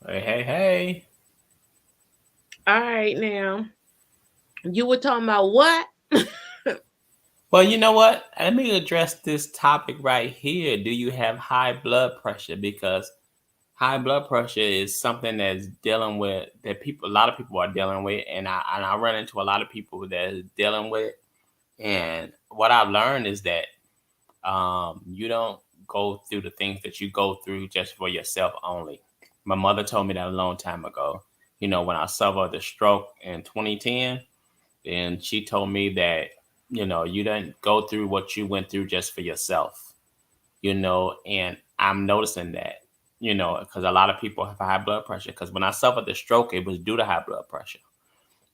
Hey, hey, hey. All right, now you were talking about what? Well, you know what? Let me address this topic right here. Do you have high blood pressure? Because high blood pressure is something that's dealing with that people, a lot of people are dealing with, and I run into a lot of people that is dealing with. And what I've learned is that you don't go through the things that you go through just for yourself only. My mother told me that a long time ago. When I suffered the stroke in 2010. And she told me that you didn't go through what you went through just for yourself. And I'm noticing that, because a lot of people have high blood pressure. Because when I suffered the stroke, it was due to high blood pressure.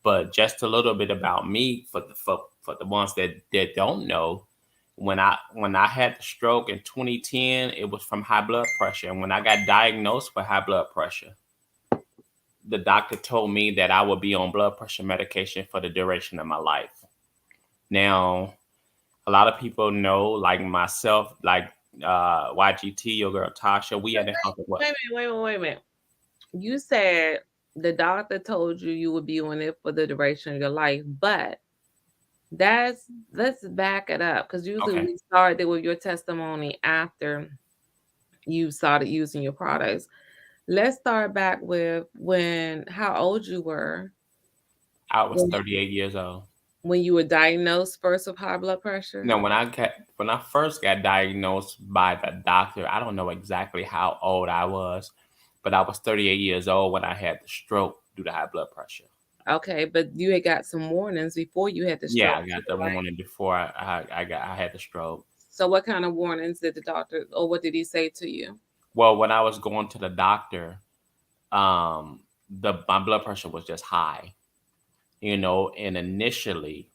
But just a little bit about me for the ones that don't know. When I had the stroke in 2010, it was from high blood pressure. And when I got diagnosed with high blood pressure, the doctor told me that I would be on blood pressure medication for the duration of my life. Now, a lot of people know, like myself, like YGT, your girl Tasha, we Wait, had a house of what? wait a minute. You said the doctor told you you would be on it for the duration of your life, but that's let's back it up because usually Okay. we started with your testimony after you started using your products. Let's start back with when how old you were I was when 38 years old. when you were diagnosed first with high blood pressure. No, when I first got diagnosed by the doctor, I don't know exactly how old I was, but I was 38 years old when I had the stroke due to high blood pressure. Okay, but you had got some warnings before you had the Yeah, stroke I too, got the right? warning before I had the stroke. So what kind of warnings did the doctor or what did he say to you? Well, when I was going to the doctor, the my blood pressure was just high, and initially,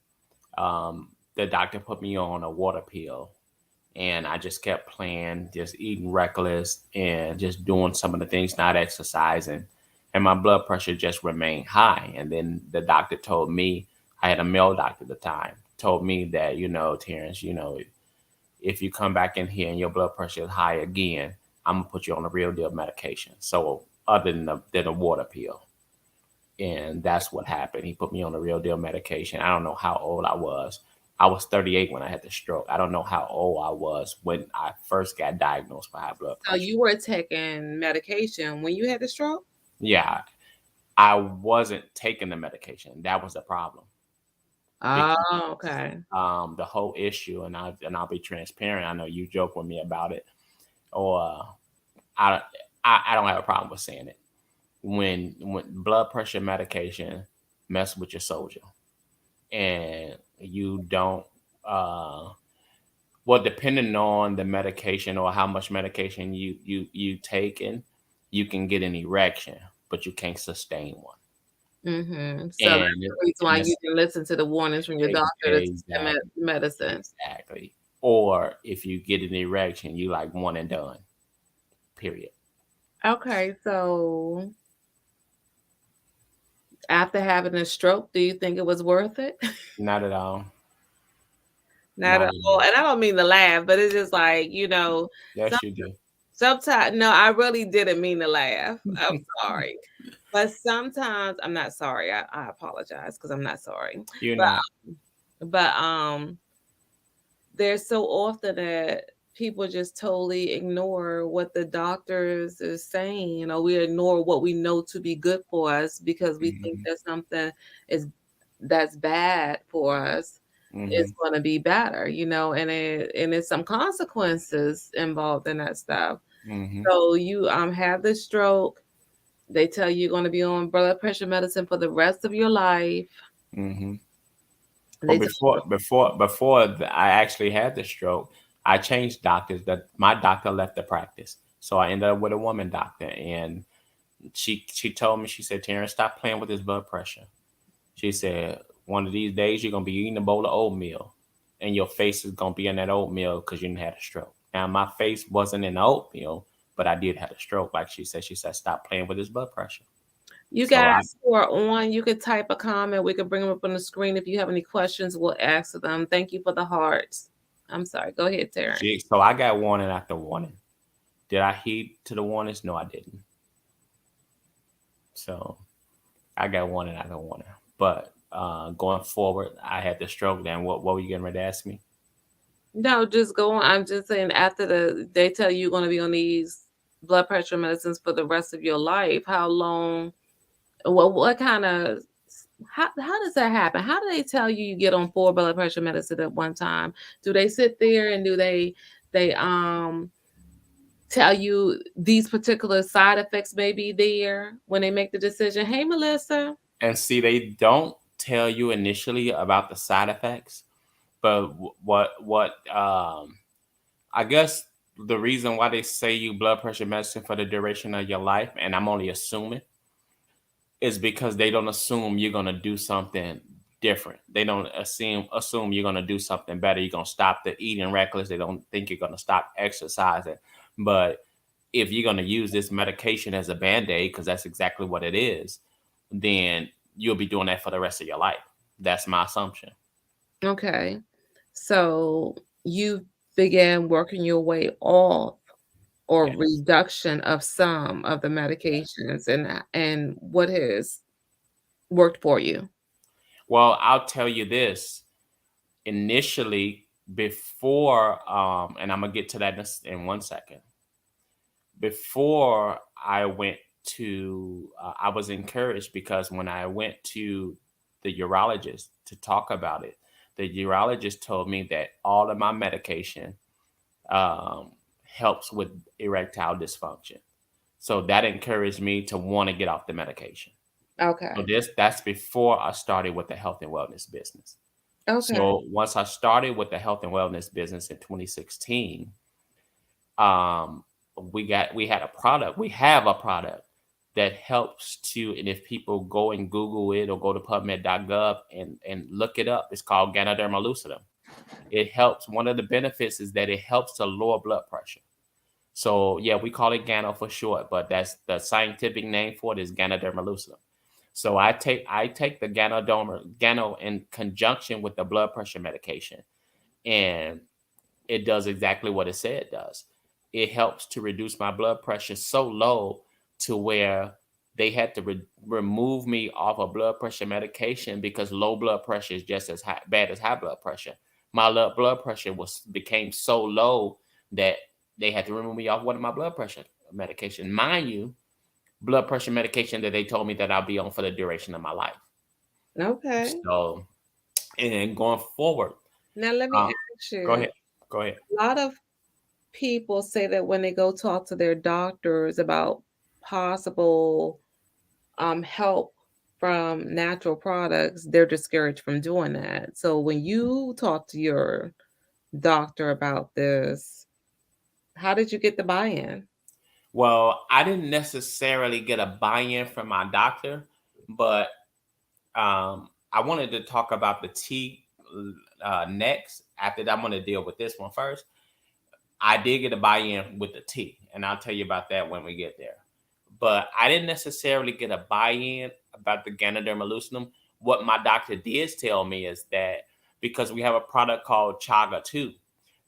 the doctor put me on a water pill, and I just kept playing, just eating reckless and just doing some of the things, not exercising, and my blood pressure just remained high. And then the doctor told me, I had a male doctor at the time, told me that, Terrence, if you come back in here and your blood pressure is high again, I'm gonna put you on a real deal medication. So other than a water pill. And that's what happened. He put me on the real deal medication. I don't know how old I was. I was 38 when I had the stroke. I don't know how old I was when I first got diagnosed with high blood So pressure. you were taking medication when you had the stroke? Yeah, I wasn't taking the medication. That was the problem. Because Oh, okay. the whole issue, and I'll be transparent. I know you joke with me about it, or I, I don't have a problem with saying it. When blood pressure medication mess with your soldier, and you don't uh well, depending on the medication or how much medication you taking, you can get an erection, but you can't sustain one. So that's And the reason why and you it's didn't listen to the warnings from your doctor to take the exactly, medicine. exactly. Or if you get an erection, you like one and done. Period. Okay, so after having a stroke, do you think it was worth it? Not at all. Not Not at at all. all. And I don't mean to laugh, but it's just like, some Yes, you do. sometimes no, I really didn't mean to laugh. I'm sorry. But sometimes I'm not sorry. I apologize because I'm not sorry. You're But not. but there's so often that people just totally ignore what the doctors is saying, or we ignore what we know to be good for us because we think Hmm. that something is that's bad for us is Hmm. going to be better, and it's some consequences involved in that stuff. Hmm. So you have the stroke. They tell you you're going to be on blood pressure medicine for the rest of your life. Hmm. Well, They tell before I actually had the stroke, I changed doctors. That my doctor left the practice, so I ended up with a woman doctor, and she told me, she said, Terrence, stop playing with his blood pressure. She said, one of these days you're gonna be eating a bowl of oatmeal, and your face is gonna be in that oatmeal because you didn't had a stroke. Now my face wasn't in the oatmeal, but I did have a stroke. Like she said, stop playing with his blood pressure. you So I guys who are on, you could type a comment. We could bring them up on the screen. If you have any questions, we'll answer them. Thank you for the hearts. I'm sorry. Go ahead, Terrence. so I got warning after warning. Did I heed to the warnings? No, I didn't. So I got one and I don't want it. But going forward, I had the stroke. Then what were you getting ready to ask me? No, just go on. I'm just saying after they tell you you're going to be on these blood pressure medicines for the rest of your life, how long, what kind of, how does that happen? How do they tell you you get on 4 blood pressure medicine at one time? Do they sit there and do they tell you these particular side effects may be there when they make the decision? Hey, Melissa. And see, they don't tell you initially about the side effects, but I guess the reason why they say you blood pressure medicine for the duration of your life, and I'm only assuming, is because they don't assume you're gonna do something different. They don't assume you're gonna do something better. You're gonna stop the eating reckless. They don't think you're gonna stop exercising. But if you're gonna use this medication as a band-aid, because that's exactly what it is, then you'll be doing that for the rest of your life. That's my assumption. Okay. So you began working your way off or Yes. reduction of some of the medications and what has worked for you? Well, I'll tell you this. Initially, before, and I'm gonna get to that in 1 second. Before I went to, I was encouraged because when I went to the urologist to talk about it, the urologist told me that all of my medication um, helps with erectile dysfunction. So that encouraged me to want to get off the medication. So Okay. that's before I started with the health and wellness business. Okay. So once I started with the health and wellness business in 2016, um, we had a product. We have a product that helps to, and if people go and Google it or go to PubMed.gov and look it up, it's called Ganoderma lucidum. It helps. One of the benefits is that it helps to lower blood pressure. So yeah, we call it Gano for short, but that's the scientific name for it is Ganoderma lucidum. So I take the Gano in conjunction with the blood pressure medication, and it does exactly what it said it does. It helps to reduce my blood pressure so low to where they had to remove me off of blood pressure medication because low blood pressure is just as bad as high blood pressure. My blood pressure was became so low that they had to remove me off one of my blood pressure medication. Mind you, blood pressure medication that they told me that I'll be on for the duration of my life. Okay. So, and going forward, Now let me uh, ask go you, ahead, go ahead. a lot of people say that when they go talk to their doctors about possible help from natural products, they're discouraged from doing that. So when you talk to your doctor about this, how did you get the buy-in? Well, I didn't necessarily get a buy-in from my doctor, but I wanted to talk about the tea next. After that, I'm going to deal with this one first. I did get a buy-in with the tea, and I'll tell you about that when we get there. But I didn't necessarily get a buy-in about the Ganoderma lucidum. What my doctor did tell me is that because we have a product called Chaga 2,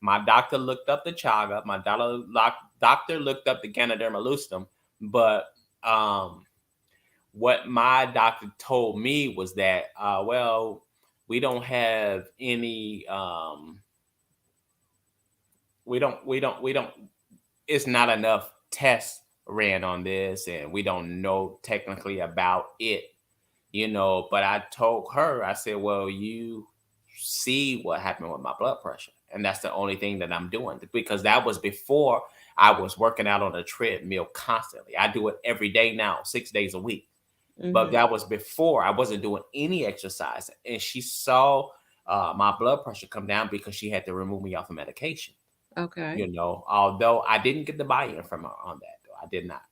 my doctor looked up the Chaga, my doctor looked up the Ganoderma lucidum, but um, what my doctor told me was that, well, we don't have any, we don't, it's not enough tests ran on this, and we don't know technically about it. But I told her, I said, well, you see what happened with my blood pressure, and that's the only thing that I'm doing, because that was before I was working out on a treadmill constantly. I do it every day now, 6 days a week, but Hmm. that was before I wasn't doing any exercise, and she saw my blood pressure come down because she had to remove me off of medication. Okay. Although I didn't get the buy-in from her on that, though I did not.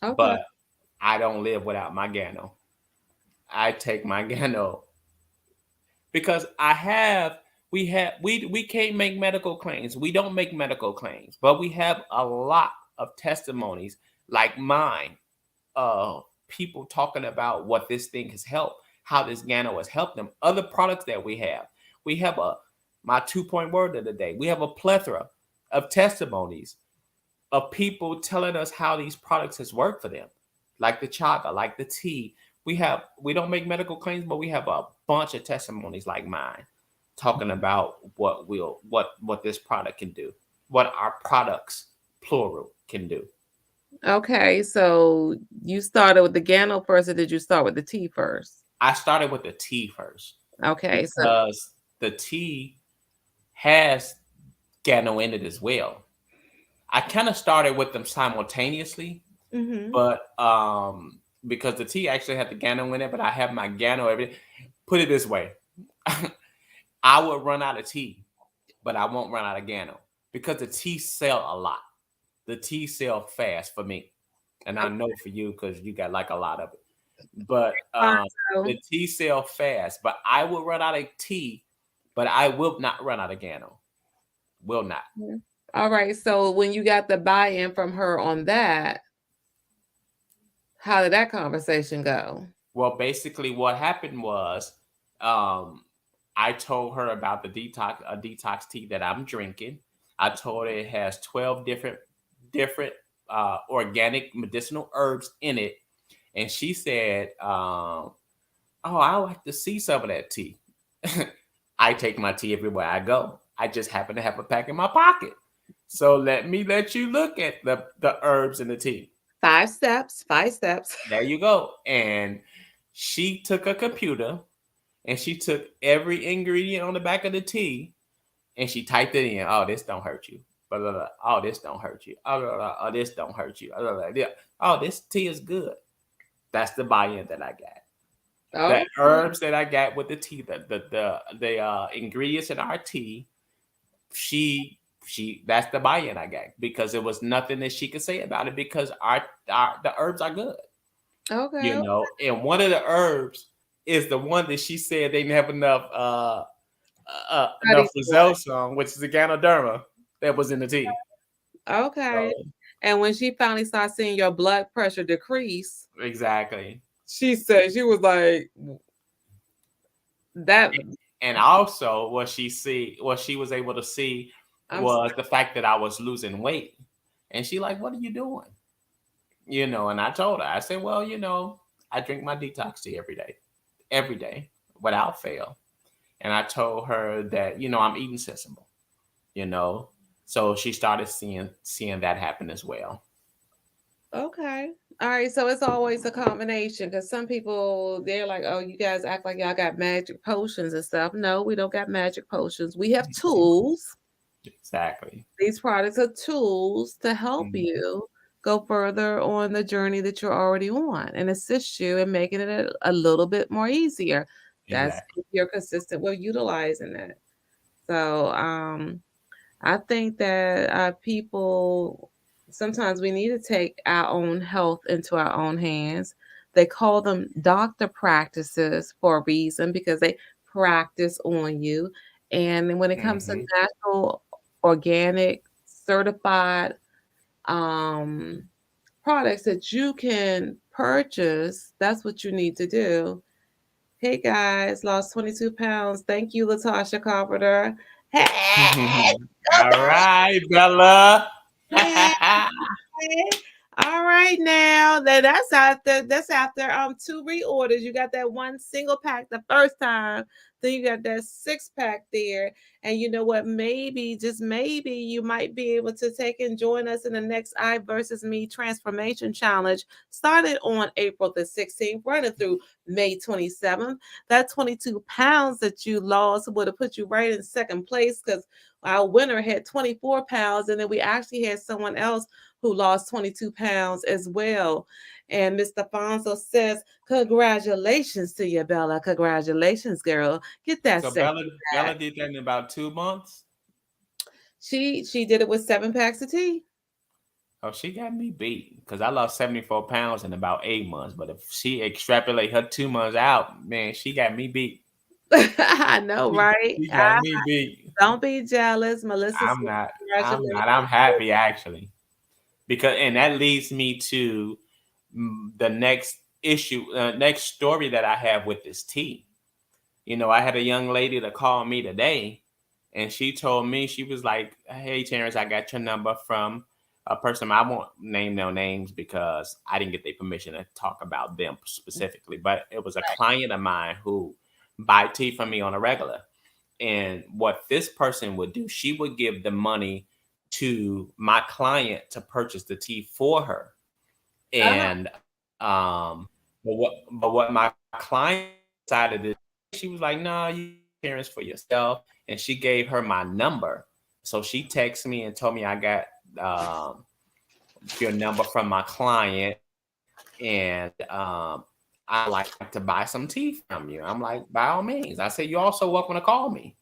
Okay. But I don't live without my Gano. I take my Gano because we can't make medical claims. We don't make medical claims, but we have a lot of testimonies like mine of people talking about what this thing has helped, how this Gano has helped them. Other products that we have. We have my 2 point word of the day. We have a plethora of testimonies of people telling us how these products has worked for them. like the chaga, like the tea. We don't make medical claims, but we have a bunch of testimonies like mine talking about what this product can do, what our products plural can do. Okay, so you started with the Gano first, or did you start with the tea first? I started with the tea first Okay, so because the tea has Gano in it as well. I kind of started with them simultaneously, mhm. but because the tea actually had the Gano in it, but I have my Gano every. Put it this way, I would run out of tea, but I won't run out of Gano because the tea sell a lot. The tea sell fast for me, and I know for you because you got like a lot of it. But Fine, so the tea sell fast, but I will run out of tea, but I will not run out of Gano. Will not. mhm. All right, so when you got the buy-in from her on that, how did that conversation go? Well, basically, what happened was, um, I told her about the detox tea that I'm drinking. I told her it has 12 different organic medicinal herbs in it, and she said, "Oh, I like to see some of that tea." I take my tea everywhere I go. I just happen to have a pack in my pocket. So let me let you look at the herbs in the tea. 5 steps, 5 steps. There you go. And she took a computer and she took every ingredient on the back of the tea and she typed it in. Oh, this don't hurt you. Blah, blah, blah. Oh, this don't hurt you. Oh, blah, blah. Oh, this don't hurt you. Blah, blah, blah. Yeah. Oh, this tea is good. That's the buy-in that I got. The Oh, herbs that I got with the tea, the ingredients in our tea, she that's the buy-in I got because there was nothing that she could say about it because our the herbs are good. okay. And one of the herbs is the one that she said they didn't have enough Studies for results on, which is the Ganoderma that was in the tea. it. Okay. So And when she finally started seeing your blood pressure decrease, exactly. she said she was like that. And also what she was able to see I'm s- was the fact that I was losing weight. And she like, what are you doing? And I told her, I said, well, I drink my detox tea every day, without fail. And I told her that, I'm eating sensible, you know. So she started seeing that happen as well. okay. All right, so it's always a combination because some people they're like, "Oh, you guys act like y'all got magic potions and stuff." No, we don't got magic potions. We have tools. Exactly. These products are tools to help Mhm. you go further on the journey that you're already on and assist you in making it a little bit more easier. That's Exactly. if you're consistent with utilizing it. So, I think that people sometimes we need to take our own health into our own hands. They call them doctor practices for a reason because they practice on you. And when it comes to Hmm. natural, organic, certified um, products that you can purchase, that's what you need to do. Hey guys, lost 22 pounds. Thank you, Latasha Carpenter. Hey, All right, Bella. Latasha. Okay. All right now. That's after 2 reorders. You got that one single pack the first time. Then you got that 6 pack there. And you know what? Maybe, just maybe, you might be able to take and join us in the next I versus Me transformation challenge. Started on April the 16th, running through May 27th. That 22 pounds that you lost would have put you right in second place because our winner had 24 pounds, and then we actually had someone else who lost 22 pounds as well. And Mr. Fonso says, congratulations to you, Bella. Congratulations, girl. Get that So second Bella pack. did that in about 2 months. She did it with 7 packs of tea. Oh, she got me beat because I lost 74 pounds in about 8 months. But if she extrapolate her 2 months out, man, she got me beat. I know, She, right? she got me beat. Don't be jealous. Melissa I'm says, not. I'm congratulations. not. I'm happy actually because, and that leads me to the next story that I have with this tea. I had a young lady to call me today, and she told me she was like, "Hey, Terrence, I got your number from a person, I won't name no names because I didn't get their permission to talk about them specifically, but it was a client of mine who buy tea from me on a regular. And what this person would do, she would give the money to my client to purchase the tea for her. Uh-huh. And but what my client decided to, she was like, "No, you parents for yourself," and she gave her my number. So she texted me and told me I got um, your number from my client, and I like to buy some tea from you. I'm like, by all means. I said, you're also welcome to call me.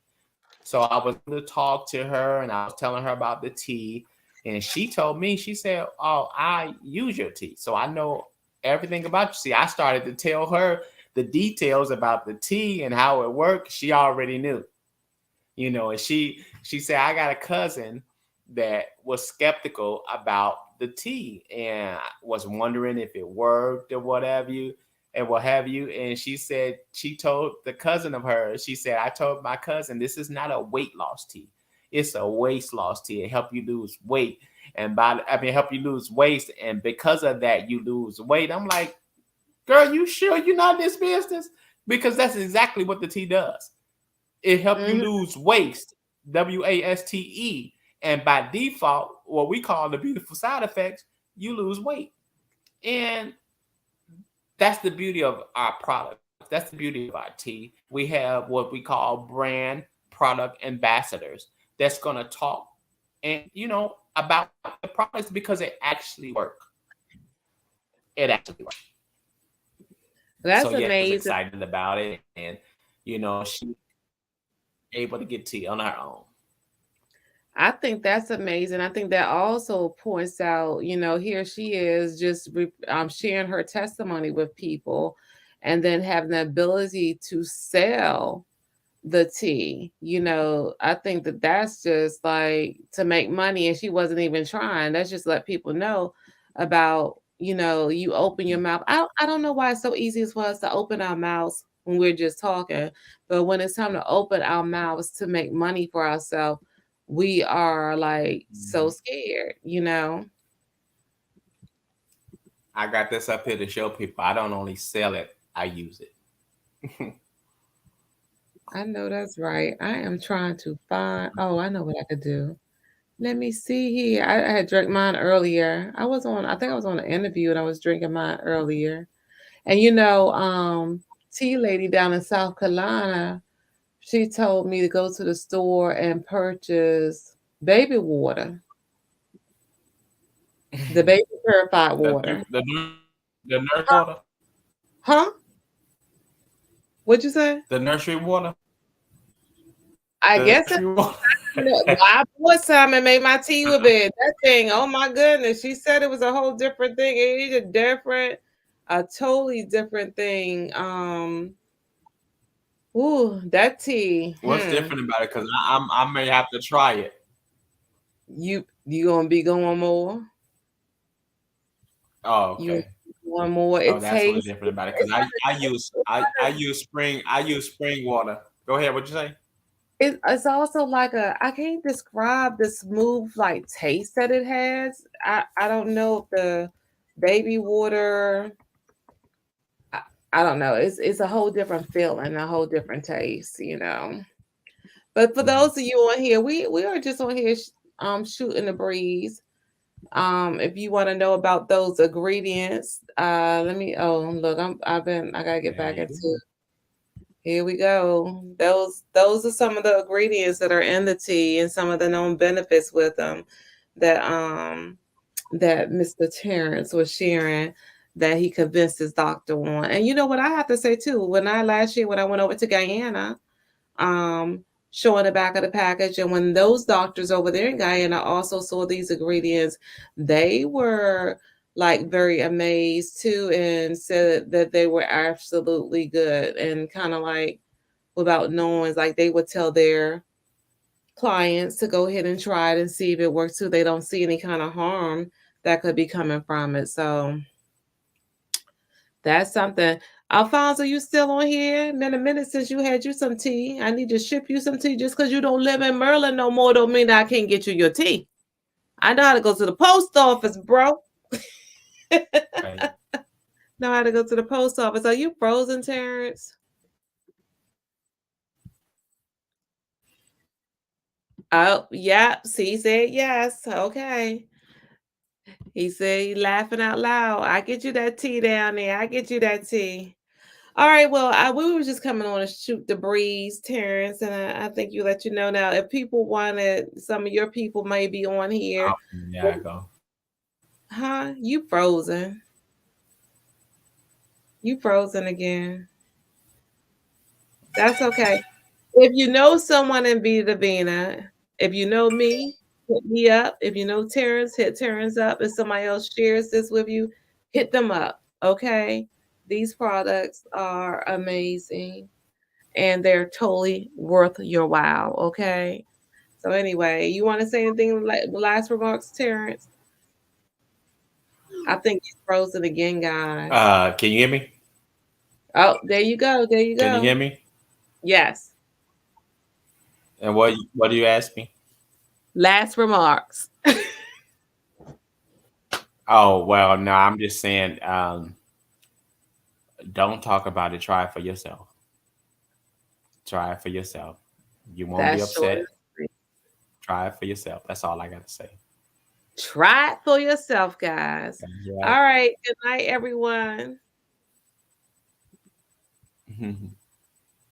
So I was able to talk to her, and I was telling her about the tea, and she told me, she said, "Oh, I use your tea, so I know everything about you." See, I started to tell her the details about the tea and how it worked. She already knew, and she said, "I got a cousin that was skeptical about the tea and was wondering if it worked or what have you. And she said she told the cousin of hers, she said, "I told my cousin this is not a weight loss tea. It's a weight loss tea. It help you lose weight. And help you lose weight. And because of that, you lose weight." I'm like, "Girl, you sure you're not in this business?" Because that's exactly what the tea does. It help you Hmm. lose waste, waste, and by default, what we call the beautiful side effects, you lose weight. And that's the beauty of our product. That's the beauty of our tea. We have what we call brand product ambassadors that's going to talk and about the products because it actually work. It actually works. That's So yeah, she was amazing. excited about it, and she able to get tea on her own. I think that's amazing. I think that also points out, here she is just sharing her testimony with people and then having the ability to sell the tea. I think that that's just like to make money and she wasn't even trying. That's just let people know about, you open your mouth. I don't know why it's so easy for us to open our mouths when we're just talking, but when it's time to open our mouths to make money for ourselves, we are like so Mhm. scared. I got this up here to show people I don't only sell it, I use it. I know that's right. I am trying to find, oh, I know what I could do. Let me see here. I had drank mine earlier. I think I was on an interview and I was drinking mine earlier. And Tea Lady down in South Carolina, she told me to go to the store and purchase baby water, the baby purified water. The nurse water, Huh? What'd you say? the nursery water, I the guess nursery water. I bought some and made my tea with it. That thing, oh my goodness. She said it was a whole different thing. It is a totally different thing. Ooh, that tea. What's different about it? Because I may have to try it. You gonna be going more? Oh, You okay. going more? Oh, It that's what's tastes. different about it. Because It's like I use spring water. Go ahead. What you say? it's also like I can't describe the smooth like taste that it has. I don't know if the baby water. I, I don't know. It's a whole different feeling, a whole different taste. But for Mhm. those of you on here, we are just on here shooting the breeze. If you want to know about those ingredients, let me. Oh, look, I gotta get There back you into. go. Here we go. Those are some of the ingredients that are in the tea and some of the known benefits with them that that Mr. Terrence was sharing that he convinced his doctor on. And you know what I have to say too, last year when I went over to Guyana, um, showing the back of the package, and when those doctors over there in Guyana also saw these ingredients, they were like very amazed too and said that they were absolutely good and kind of like without knowing, like they would tell their clients to go ahead and try it and see if it works too. They don't see any kind of harm that could be coming from it. So that's something. Alfonso, you still on here? Been a minute since you had you some tea. I need to ship you some tea. Just because you don't live in Maryland no more don't mean that I can't get you your tea. I know how to go to the post office, bro. Right. Know how to go to the post office. Are you frozen, Terrence? Oh, yep. See, he said yes. Okay. He said he laughing out loud. I get you that tea down there. I get you that tea. All right. Well, we were just coming on to shoot the breeze, Terrence, and I think you let you know now if people wanted, some of your people may be on here. Oh, yeah, I go. Huh? You frozen? You frozen again? That's okay. If you know someone in Vita Vena, if you know me, hit me up. If you know Terrence, hit Terrence up. If somebody else shares this with you, hit them up. Okay. These products are amazing and they're totally worth your while. Okay. So, anyway, you want to say anything like last remarks, Terrence? I think he's frozen again, guys. Can you hear me? Oh, there you go. There you Can you go. hear me? Yes. And what do you ask me? Last remarks. Oh well, no, I'm just saying, don't talk about it. Try it for yourself. Try it for yourself. You won't be That's short upset. and sweet. Try it for yourself. That's all I gotta say. Try it for yourself, guys. That's right. All right. Good night, everyone.